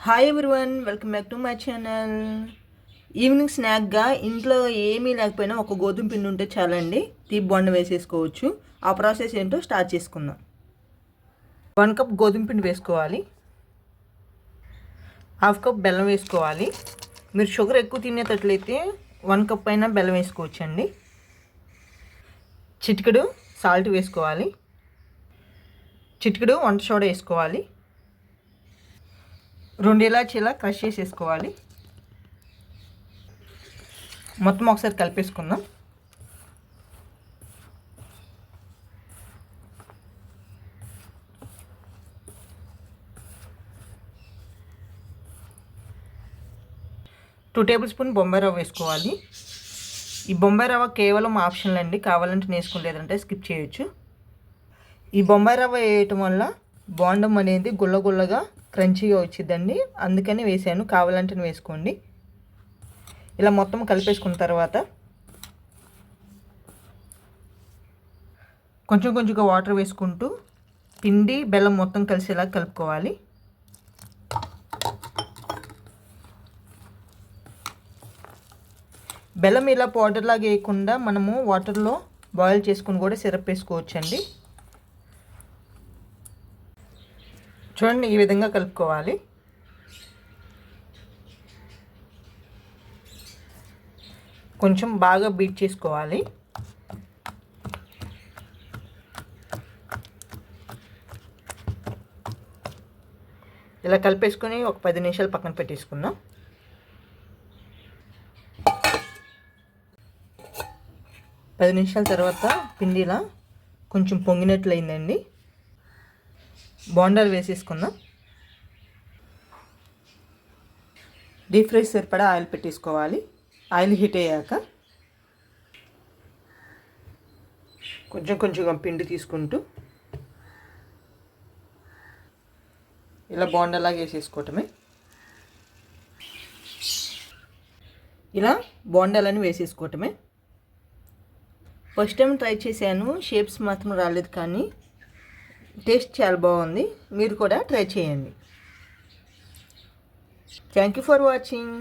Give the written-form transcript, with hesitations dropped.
Hi everyone, welcome back to my channel. Evening స్నాక్గా ఇంట్లో ఏమీ లేకపోయినా ఒక గోధుమ పిండి ఉంటే చాలండి, తీపి బొండ వేసేసుకోవచ్చు. ఆ ప్రాసెస్ ఏంటో స్టార్ట్ చేసుకుందాం. 1 కప్ గోధుమ పిండి వేసుకోవాలి. 1/2 కప్ బెల్లం వేసుకోవాలి. మీరు షుగర్ ఎక్కువ తినేటట్లయితే 1 కప్ అయినా బెల్లం వేసుకోవచ్చండి. చిటికెడు సాల్ట్ వేసుకోవాలి. చిటికెడు వంట సోడా వేసుకోవాలి. 2 ఇలాచీలా క్రష్ చేసేసుకోవాలి. మొత్తం ఒకసారి కలిపేసుకుందాం. టూ టేబుల్ స్పూన్ బొంబాయి రవ్వ వేసుకోవాలి. ఈ బొంబాయి రవ్వ కేవలం ఆప్షనల్ అండి, కావాలంటే వేసుకునేదంటే స్కిప్ చేయొచ్చు. ఈ బొంబాయి రవ్వ వేయటం వల్ల బోండం అనేది గుల్లగుల్లగా క్రంచీగా వచ్చిందండి, అందుకని వేసాను. కావాలంటే వేసుకోండి. ఇలా మొత్తం కలిపేసుకున్న తర్వాత కొంచెం కొంచెంగా వాటర్ వేసుకుంటూ పిండి బెల్లం మొత్తం కలిసేలా కలుపుకోవాలి. బెల్లం ఇలా పౌడర్ లాగా వేయకుండా మనము వాటర్లో బాయిల్ చేసుకుని కూడా సిరప్ వేసుకోవచ్చండి. చూడండి, ఈ విధంగా కలుపుకోవాలి. కొంచెం బాగా బీట్ చేసుకోవాలి. ఇలా కలిపేసుకొని ఒక 10 నిమిషాలు పక్కన పెట్టేసుకుందాం. పది నిమిషాల తర్వాత పిండిలా కొంచెం పొంగినట్లయిందండి. బోండాలు వేసేసుకుందాం. డీప్ ఫ్రై సరిపడా ఆయిల్ పెట్టేసుకోవాలి. ఆయిల్ హీట్ అయ్యాక కొంచెం కొంచెంగా పిండి తీసుకుంటూ ఇలా బోండాలాగా వేసేసుకోవటమే. ఇలా బోండాలని వేసేసుకోవటమే. ఫస్ట్ టైం ట్రై చేశాను, షేప్స్ మాత్రం రాలేదు, కానీ టేస్ట్ చాలా బాగుంది. మీరు కూడా ట్రై చేయండి. Thank you for watching.